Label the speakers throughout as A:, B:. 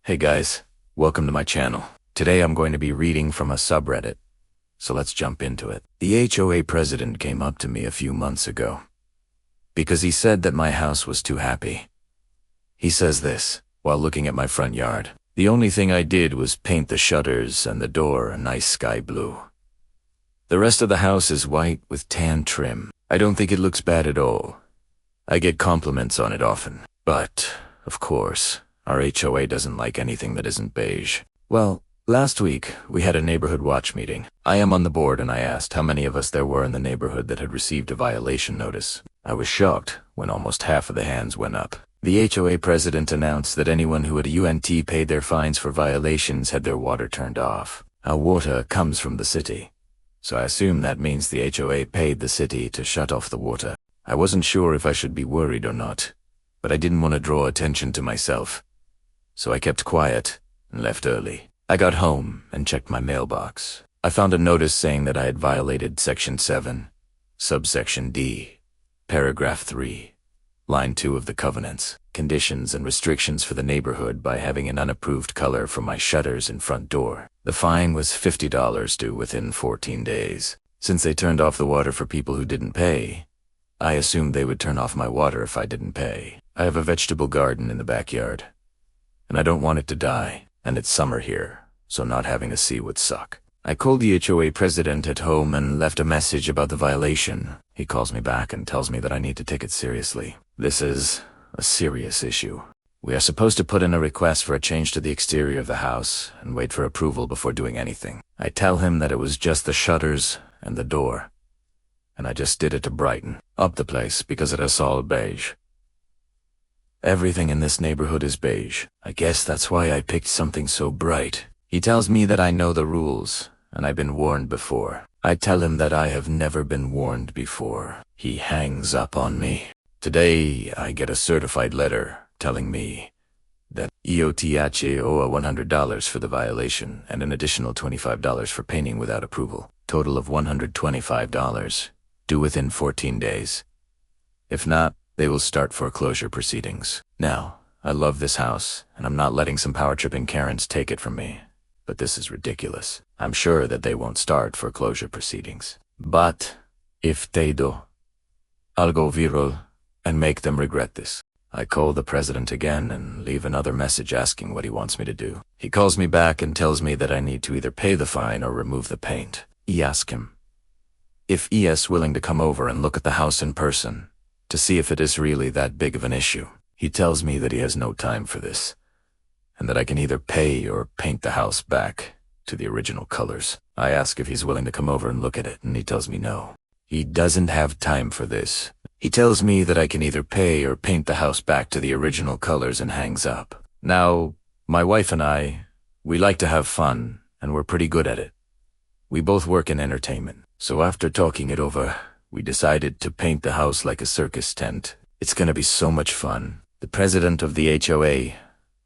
A: Hey guys, welcome to my channel. Today I'm going to be reading from a subreddit, so let's jump into it. The HOA president came up to me a few months ago because he said that my house was too happy. He says this while looking at my front yard. The only thing I did was paint the shutters and the door a nice sky blue. The rest of the house is white with tan trim. I don't think it looks bad at all. I get compliments on it often, but, of course, our HOA doesn't like anything that isn't beige. Well, last week, we had a neighborhood watch meeting. I am on the board and I asked how many of us there were in the neighborhood that had received a violation notice. I was shocked when almost half of the hands went up. The HOA president announced that anyone who had paid their fines for violations had their water turned off. Our water comes from the city, so I assume that means the HOA paid the city to shut off the water. I wasn't sure if I should be worried or not, but I didn't want to draw attention to myself. So I kept quiet and left early. I got home and checked my mailbox. I found a notice saying that I had violated Section 7, Subsection D, Paragraph 3, Line 2 of the Covenants, Conditions and Restrictions for the Neighborhood by having an unapproved color for my shutters and front door. The fine was $50 due within 14 days. Since they turned off the water for people who didn't pay, I assumed they would turn off my water if I didn't pay. I have a vegetable garden in the backyard, and I don't want it to die, and it's summer here, so not having a sea would suck. I called the HOA president at home and left a message about the violation. He calls me back and tells me that I need to take it seriously. This is a serious issue. We are supposed to put in a request for a change to the exterior of the house and wait for approval before doing anything. I tell him that it was just the shutters and the door, and I just did it to brighten up the place because it is all beige. Everything in this neighborhood is beige. I guess that's why I picked something so bright. He tells me that I know the rules, and I've been warned before. I tell him that I have never been warned before. He hangs up on me. Today, I get a certified letter telling me that EOTH owe $100 for the violation and an additional $25 for painting without approval. Total of $125, due within 14 days. If not, they will start foreclosure proceedings. Now, I love this house, and I'm not letting some power-tripping Karens take it from me. But this is ridiculous. I'm sure that they won't start foreclosure proceedings. But if they do, I'll go viral and make them regret this. I call the president again and leave another message asking what he wants me to do. He calls me back and tells me that I need to either pay the fine or remove the paint. I ask him if he is willing to come over and look at the house in person to see if it is really that big of an issue. He tells me that he has no time for this, and that I can either pay or paint the house back to the original colors. I ask if he's willing to come over and look at it, and he tells me no. He doesn't have time for this. He tells me that I can either pay or paint the house back to the original colors and hangs up. Now, my wife and we like to have fun, and we're pretty good at it. We both work in entertainment, so after talking it over, we decided to paint the house like a circus tent. It's gonna be so much fun. The president of the HOA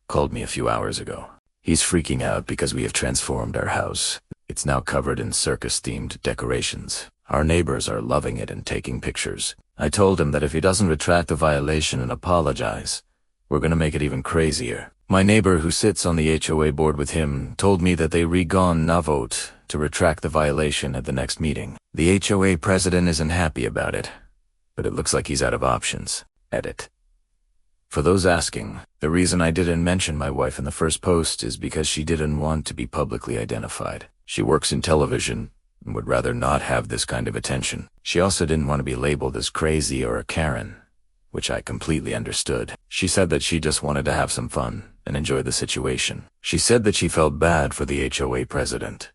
A: called me a few hours ago. He's freaking out because we have transformed our house. It's now covered in circus-themed decorations. Our neighbors are loving it and taking pictures. I told him that if he doesn't retract the violation and apologize, we're gonna make it even crazier. My neighbor who sits on the HOA board with him told me that they re-gone na vote to retract the violation at the next meeting. The HOA president isn't happy about it, but it looks like he's out of options. Edit. For those asking, the reason I didn't mention my wife in the first post is because she didn't want to be publicly identified. She works in television and would rather not have this kind of attention. She also didn't want to be labeled as crazy or a Karen, which I completely understood. She said that she just wanted to have some fun and enjoy the situation. She said that she felt bad for the HOA president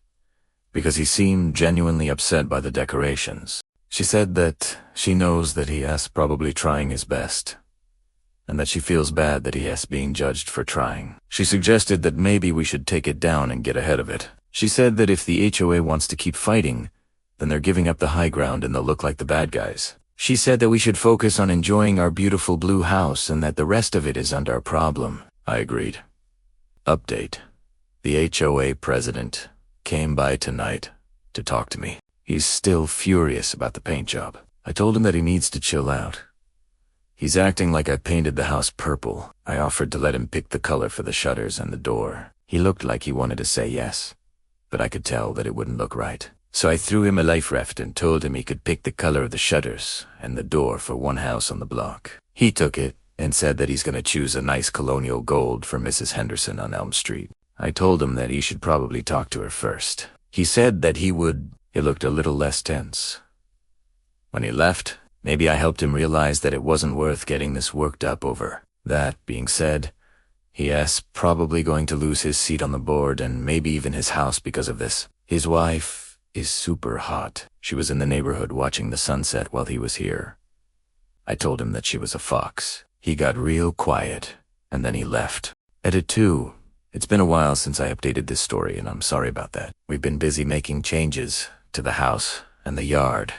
A: because he seemed genuinely upset by the decorations. She said that she knows that he is probably trying his best, and that she feels bad that he is being judged for trying. She suggested that maybe we should take it down and get ahead of it. She said that if the HOA wants to keep fighting, then they're giving up the high ground and they'll look like the bad guys. She said that we should focus on enjoying our beautiful blue house and that the rest of it isn't our problem. I agreed. Update. The HOA president came by tonight to talk to me. He's still furious about the paint job. I told him that he needs to chill out, He's acting like I painted the house purple. I offered to let him pick the color for the shutters and the door. He looked like he wanted to say yes, but I could tell that it wouldn't look right. So I threw him a life raft and told him he could pick the color of the shutters and the door for one house on the block. He took it and said that he's going to choose a nice colonial gold for Mrs. Henderson on Elm Street. I told him that he should probably talk to her first. He said that he would. He looked a little less tense. When he left, maybe I helped him realize that it wasn't worth getting this worked up over. That being said, he probably going to lose his seat on the board and maybe even his house because of this. His wife is super hot. She was in the neighborhood watching the sunset while he was here. I told him that she was a fox. He got real quiet, and then he left. Edit 2. It's been a while since I updated this story, and I'm sorry about that. We've been busy making changes to the house and the yard.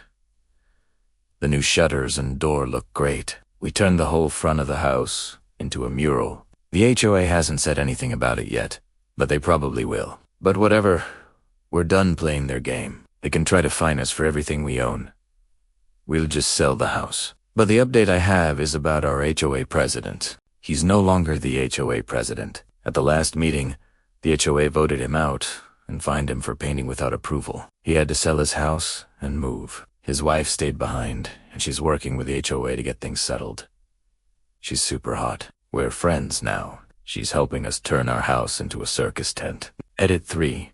A: The new shutters and door look great. We turned the whole front of the house into a mural. The HOA hasn't said anything about it yet, but they probably will. But whatever, we're done playing their game. They can try to fine us for everything we own. We'll just sell the house. But the update I have is about our HOA president. He's no longer the HOA president. At the last meeting, the HOA voted him out and fined him for painting without approval. He had to sell his house and move. His wife stayed behind, and she's working with the HOA to get things settled. She's super hot. We're friends now. She's helping us turn our house into a circus tent. Edit 3.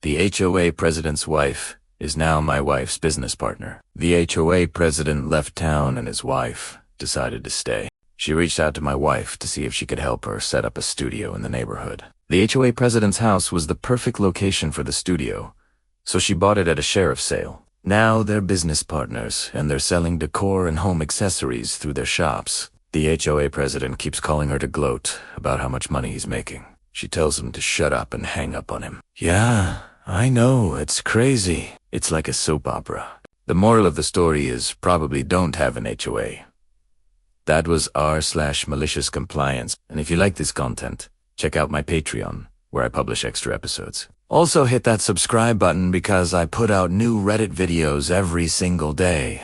A: The HOA president's wife is now my wife's business partner. The HOA president left town and his wife decided to stay. She reached out to my wife to see if she could help her set up a studio in the neighborhood. The HOA president's house was the perfect location for the studio, so she bought it at a sheriff's sale. Now they're business partners, and they're selling decor and home accessories through their shops. The HOA president keeps calling her to gloat about how much money he's making. She tells him to shut up and hang up on him. Yeah, I know, it's crazy. It's like a soap opera. The moral of the story is probably don't have an HOA. That was r/malicious compliance. And if you like this content, check out my Patreon, where I publish extra episodes. Also hit that subscribe button because I put out new Reddit videos every single day.